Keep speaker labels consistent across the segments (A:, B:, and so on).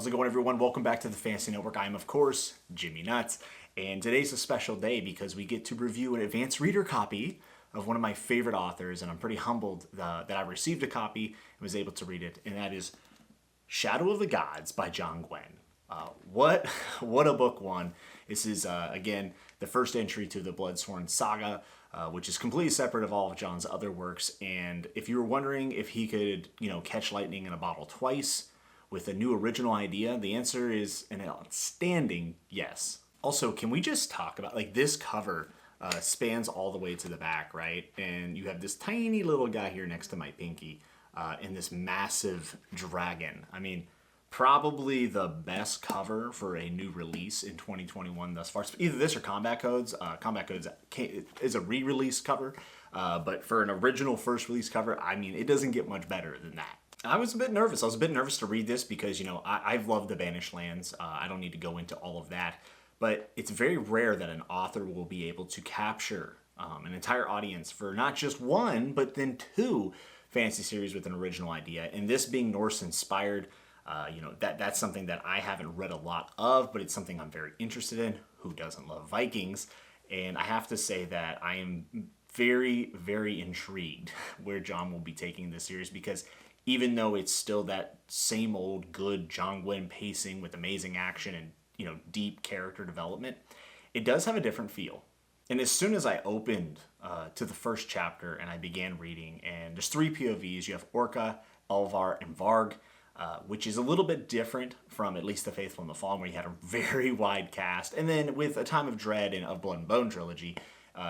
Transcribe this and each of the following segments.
A: How's it going, everyone? Welcome back to the Fantasy Network. I am, of course, Jimmy Nuts, and today's a special day because we get to review an advanced reader copy of one of my favorite authors, and I'm pretty humbled that I received a copy and was able to read it, and that is Shadow of the Gods by John Gwynne. What a book one. This is, again, the first entry to the Bloodsworn Saga, which is completely separate of all of John's other works, and if you were wondering if he could, catch lightning in a bottle twice, with a new original idea, the answer is an outstanding yes. Also, can we just talk about, this cover spans all the way to the back, right? And you have this tiny little guy here next to my pinky and this massive dragon. I mean, probably the best cover for a new release in 2021 thus far. Either this or Combat Codes. Combat Codes is a re-release cover, but for an original first release cover, I mean, it doesn't get much better than that. I was a bit nervous. I was a bit nervous to read this because, I've loved the Banished Lands. I don't need to go into all of that. But it's very rare that an author will be able to capture an entire audience for not just one, but then two fantasy series with an original idea. And this being Norse-inspired, that's something that I haven't read a lot of, but it's something I'm very interested in. Who doesn't love Vikings? And I have to say that I am very, very intrigued where John will be taking this series, because even though it's still that same old good John Gwynne pacing with amazing action and, deep character development, it does have a different feel. And as soon as I opened to the first chapter and I began reading, and there's three POVs. You have Orca, Elvar, and Varg, which is a little bit different from at least The Faithful and the Fallen, where you had a very wide cast. And then with A Time of Dread and Of Blood and Bone trilogy,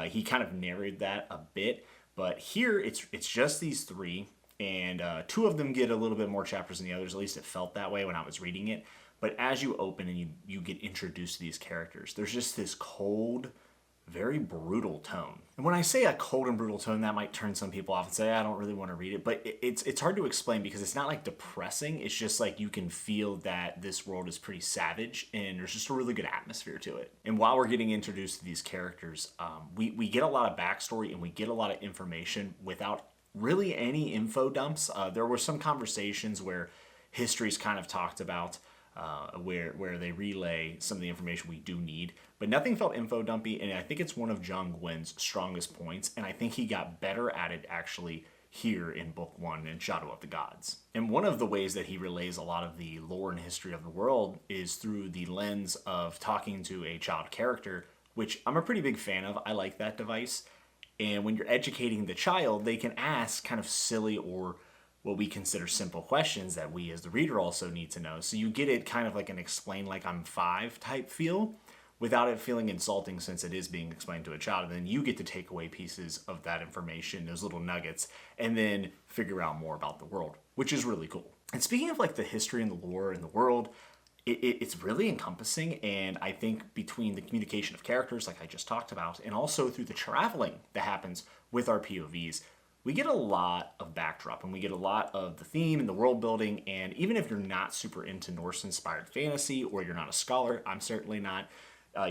A: he kind of narrowed that a bit. But here, it's just these three. And two of them get a little bit more chapters than the others. At least it felt that way when I was reading it. But as you open and you get introduced to these characters, there's just this cold, very brutal tone. And when I say a cold and brutal tone, that might turn some people off and say, I don't really want to read it. But it's hard to explain, because it's not depressing. It's just you can feel that this world is pretty savage, and there's just a really good atmosphere to it. And while we're getting introduced to these characters, we get a lot of backstory and we get a lot of information without really any info dumps. There were some conversations where history's kind of talked about, where they relay some of the information we do need, but nothing felt info dumpy, and I think it's one of John Gwynne's strongest points, and I think he got better at it actually here in Book 1 in Shadow of the Gods. And one of the ways that he relays a lot of the lore and history of the world is through the lens of talking to a child character, which I'm a pretty big fan of. I like that device. And when you're educating the child, they can ask kind of silly or what we consider simple questions that we as the reader also need to know. So you get it kind of like an explain like I'm 5 type feel, without it feeling insulting, since it is being explained to a child. And then you get to take away pieces of that information, those little nuggets, and then figure out more about the world, which is really cool. And speaking of the history and the lore and the world, it's really encompassing, and I think between the communication of characters, like I just talked about, and also through the traveling that happens with our POVs, we get a lot of backdrop, and we get a lot of the theme and the world building. And even if you're not super into Norse-inspired fantasy, or you're not a scholar, I'm certainly not,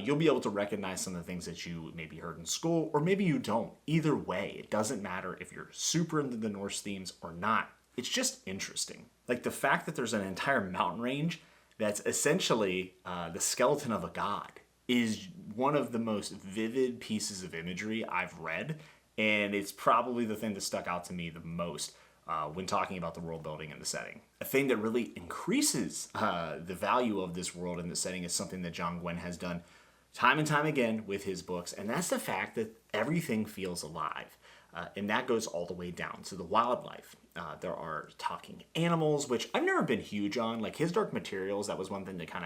A: you'll be able to recognize some of the things that you maybe heard in school, or maybe you don't. Either way, it doesn't matter if you're super into the Norse themes or not. It's just interesting. The fact that there's an entire mountain range that's essentially the skeleton of a god is one of the most vivid pieces of imagery I've read, and it's probably the thing that stuck out to me the most when talking about the world building and the setting. A thing that really increases the value of this world and the setting is something that John Gwynne has done time and time again with his books, and that's the fact that everything feels alive. And that goes all the way down to the wildlife. There are talking animals, which I've never been huge on. His Dark Materials, that was one thing that kind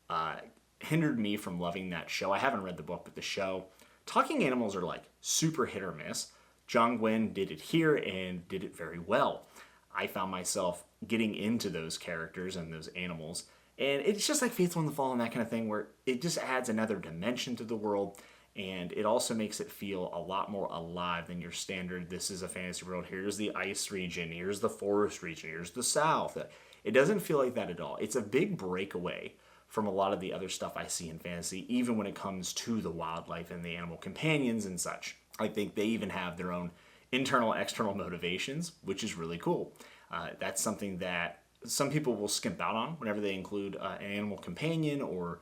A: of hindered me from loving that show. I haven't read the book, but the show. Talking animals are super hit or miss. John Gwynne did it here and did it very well. I found myself getting into those characters and those animals. And it's just like Faithful and the Fallen, that kind of thing, where it just adds another dimension to the world. And it also makes it feel a lot more alive than your standard, this is a fantasy world, here's the ice region, here's the forest region, here's the south. It doesn't feel like that at all. It's a big breakaway from a lot of the other stuff I see in fantasy, even when it comes to the wildlife and the animal companions and such. I think they even have their own internal, external motivations, which is really cool. That's something that some people will skimp out on whenever they include an animal companion or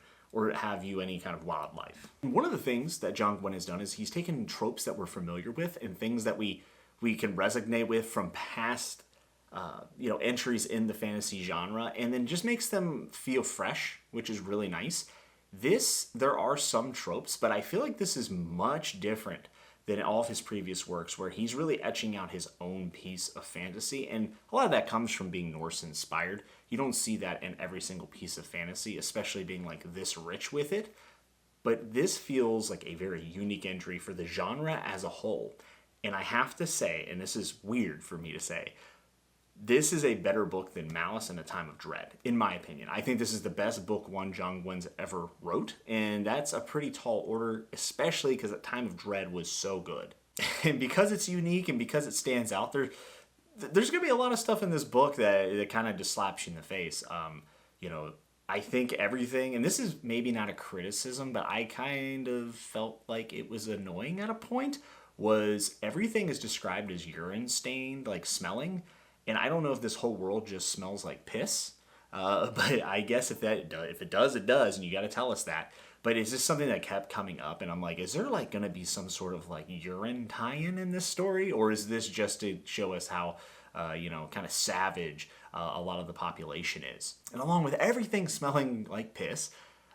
A: have you any kind of wildlife. One of the things that John Gwynne has done is he's taken tropes that we're familiar with and things that we can resonate with from past entries in the fantasy genre, and then just makes them feel fresh, which is really nice. There are some tropes, but I feel like this is much different than all of his previous works, where he's really etching out his own piece of fantasy, and a lot of that comes from being Norse inspired. You don't see that in every single piece of fantasy, especially being like this rich with it, but this feels like a very unique entry for the genre as a whole. And I have to say, and this is weird for me to say, this is a better book than Malice and A Time of Dread, in my opinion. I think this is the best book one John Gwynne's ever wrote, and that's a pretty tall order, especially because A Time of Dread was so good. And because it's unique and because it stands out, there's going to be a lot of stuff in this book that kind of just slaps you in the face. I think everything, and this is maybe not a criticism, but I kind of felt like it was annoying at a point, was everything is described as urine stained, like smelling. And I don't know if this whole world just smells like piss, but I guess if it does, it does, and you got to tell us that. But it's just something that kept coming up, and I'm like, is there like going to be some sort of like urine tie-in in this story, or is this just to show us how, kind of savage a lot of the population is? And along with everything smelling like piss,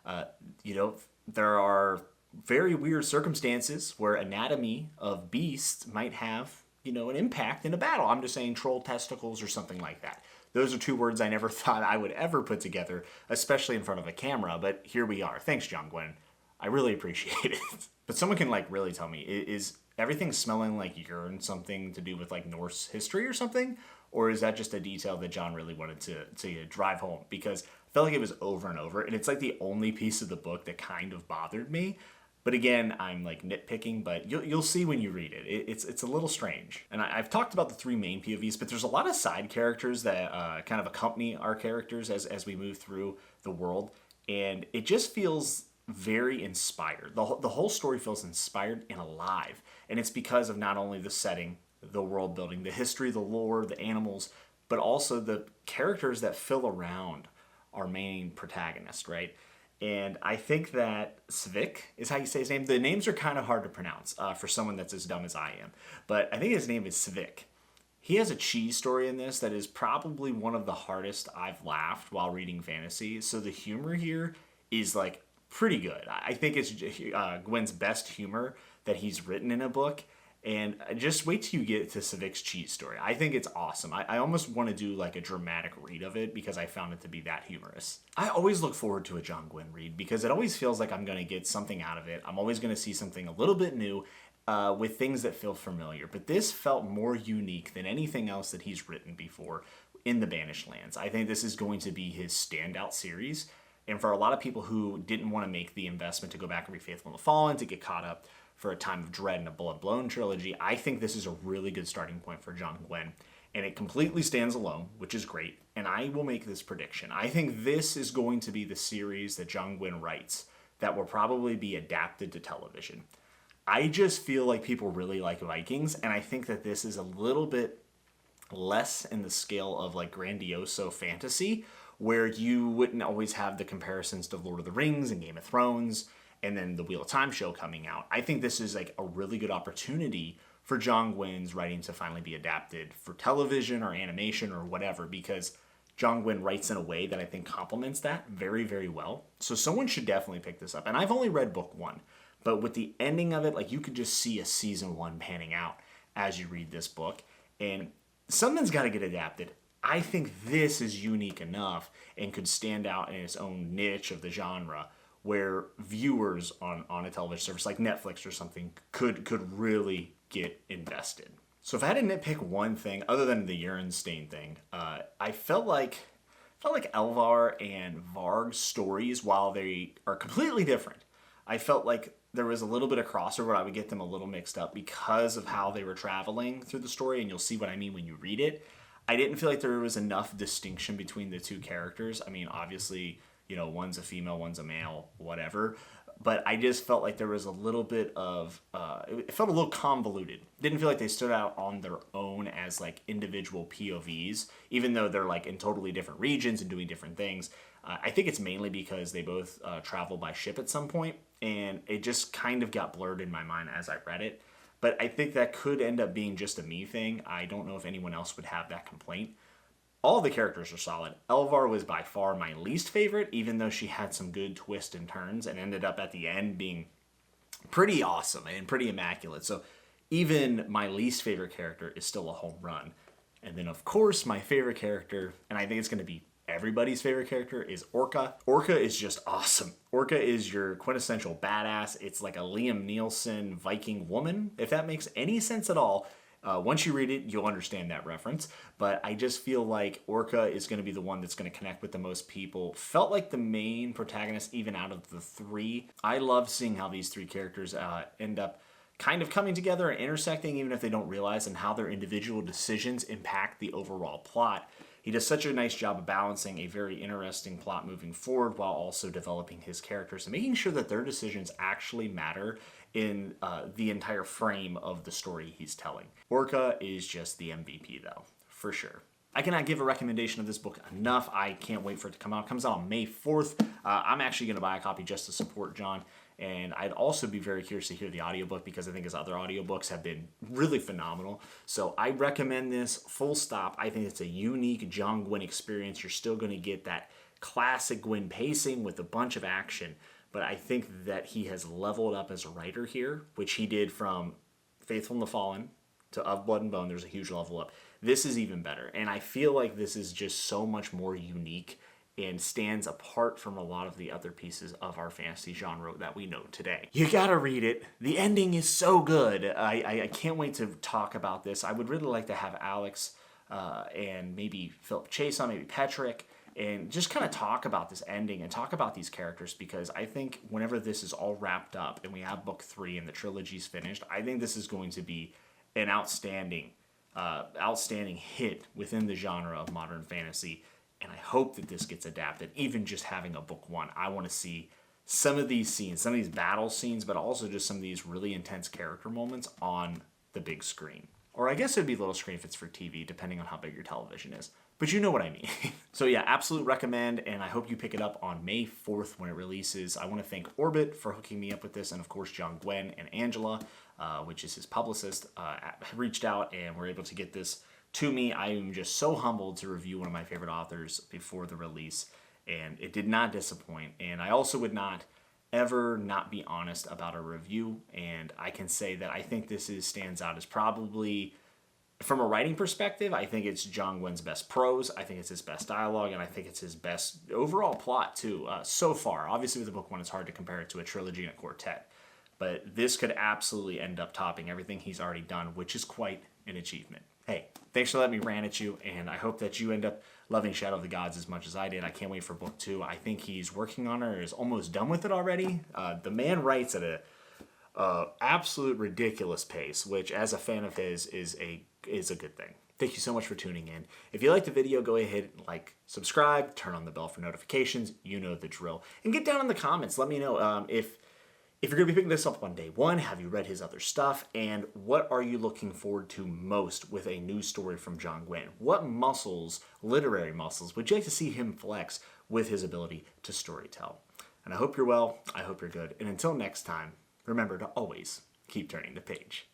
A: there are very weird circumstances where anatomy of beasts might have an impact in a battle. I'm just saying troll testicles or something like that. Those are two words I never thought I would ever put together, especially in front of a camera, but here we are. Thanks, John Gwynne. I really appreciate it. But someone can really tell me, is everything smelling like urine something to do with like Norse history or something? Or is that just a detail that John really wanted to drive home? Because I felt like it was over and over, and it's like the only piece of the book that kind of bothered me. But again, I'm like nitpicking, but you'll see when you read it. It's a little strange. And I've talked about the three main POVs, but there's a lot of side characters that kind of accompany our characters as we move through the world. And it just feels very inspired. The whole story feels inspired and alive. And it's because of not only the setting, the world building, the history, the lore, the animals, but also the characters that fill around our main protagonist, right? And I think that Svik is how you say his name. The names are kind of hard to pronounce for someone that's as dumb as I am. But I think his name is Svik. He has a cheese story in this that is probably one of the hardest I've laughed while reading fantasy. So the humor here is like pretty good. I think it's Gwynne's best humor that he's written in a book. And just wait till you get to Svik's cheese story. I think it's awesome. I almost want to do like a dramatic read of it because I found it to be that humorous. I always look forward to a John Gwynne read because it always feels like I'm going to get something out of it. I'm always going to see something a little bit new with things that feel familiar. But this felt more unique than anything else that he's written before in the Banished Lands. I think this is going to be his standout series. And for a lot of people who didn't want to make the investment to go back and read Faithful and the Fallen, to get caught up for A Time of Dread and a Blood-Blown trilogy, I think this is a really good starting point for John Gwynne. And it completely stands alone, which is great. And I will make this prediction. I think this is going to be the series that John Gwynne writes that will probably be adapted to television. I just feel like people really like Vikings, and I think that this is a little bit less in the scale of like grandioso fantasy, where you wouldn't always have the comparisons to Lord of the Rings and Game of Thrones, and then the Wheel of Time show coming out. I think this is like a really good opportunity for John Gwynne's writing to finally be adapted for television or animation or whatever, because John Gwynne writes in a way that I think complements that very, very well. So someone should definitely pick this up. And I've only read book one, but with the ending of it, like you could just see a season one panning out as you read this book, and something's got to get adapted. I think this is unique enough and could stand out in its own niche of the genre, where viewers on a television service like Netflix or something could really get invested. So if I had to nitpick one thing other than the urine stain thing, I felt like Elvar and Varg's stories, while they are completely different, I felt like there was a little bit of crossover. I would get them a little mixed up because of how they were traveling through the story, and you'll see what I mean when you read it. I didn't feel like there was enough distinction between the two characters. I mean, obviously, one's a female, one's a male, whatever. but I just felt like there was a little bit of, it felt a little convoluted. Didn't feel like they stood out on their own as like individual POVs, even though they're like in totally different regions and doing different things. I think it's mainly because they both travel by ship at some point, and it just kind of got blurred in my mind as I read it. But I think that could end up being just a me thing. I don't know if anyone else would have that complaint. All the characters are solid. Elvar was by far my least favorite, even though she had some good twists and turns and ended up at the end being pretty awesome and pretty immaculate. So even my least favorite character is still a home run. And then, of course, my favorite character, and I think it's going to be everybody's favorite character, is Orca. Orca is just awesome. Orca is your quintessential badass. It's like a Liam Neeson Viking woman, if that makes any sense at all. Once you read it, you'll understand that reference. But I just feel like Orca is going to be the one that's going to connect with the most people. Felt like the main protagonist, even out of the three. I love seeing how these three characters end up kind of coming together and intersecting, even if they don't realize, and how their individual decisions impact the overall plot. He does such a nice job of balancing a very interesting plot moving forward while also developing his characters and making sure that their decisions actually matter in the entire frame of the story he's telling. Orca is just the MVP though, for sure. I cannot give a recommendation of this book enough. I can't wait for it to come out. It comes out on May 4th. I'm actually going to buy a copy just to support John. And I'd also be very curious to hear the audiobook because I think his other audiobooks have been really phenomenal. So I recommend this full stop. I think it's a unique John Gwynne experience. You're still going to get that classic Gwynne pacing with a bunch of action. But I think that he has leveled up as a writer here, which he did from Faithful and the Fallen to Of Blood and Bone. There's a huge level up. This is even better. And I feel like this is just so much more unique and stands apart from a lot of the other pieces of our fantasy genre that we know today. You gotta read it. The ending is so good. I can't wait to talk about this. I would really like to have Alex and maybe Philip Chase on, maybe Patrick, and just kind of talk about this ending and talk about these characters, because I think whenever this is all wrapped up and we have book 3 and the trilogy's finished, I think this is going to be an outstanding hit within the genre of modern fantasy. And I hope that this gets adapted, even just having a book 1. I want to see some of these scenes, some of these battle scenes, but also just some of these really intense character moments on the big screen. Or I guess it'd be little screen if it's for TV, depending on how big your television is. But you know what I mean. So yeah, absolute recommend, and I hope you pick it up on May 4th when it releases. I want to thank Orbit for hooking me up with this, and of course John Gwynne and Angela, which is his publicist, reached out and were able to get this to me. I am just so humbled to review one of my favorite authors before the release, and it did not disappoint. And I also would not ever not be honest about a review, and I can say that I think this stands out as probably, from a writing perspective, I think it's John Gwynne's best prose, I think it's his best dialogue, and I think it's his best overall plot too, so far. Obviously with the book 1, it's hard to compare it to a trilogy and a quartet, but this could absolutely end up topping everything he's already done, which is quite an achievement. Hey, thanks for letting me rant at you, and I hope that you end up loving Shadow of the Gods as much as I did. I can't wait for book 2. I think he's working on it or is almost done with it already. The man writes at a absolute ridiculous pace, which as a fan of his is a good thing. Thank you so much for tuning in. If you liked the video, go ahead and like, subscribe, turn on the bell for notifications. You know the drill. And get down in the comments. Let me know if you're going to be picking this up on day 1, have you read his other stuff, and what are you looking forward to most with a new story from John Gwynne? What muscles, literary muscles, would you like to see him flex with his ability to storytell? And I hope you're well, I hope you're good, and until next time, remember to always keep turning the page.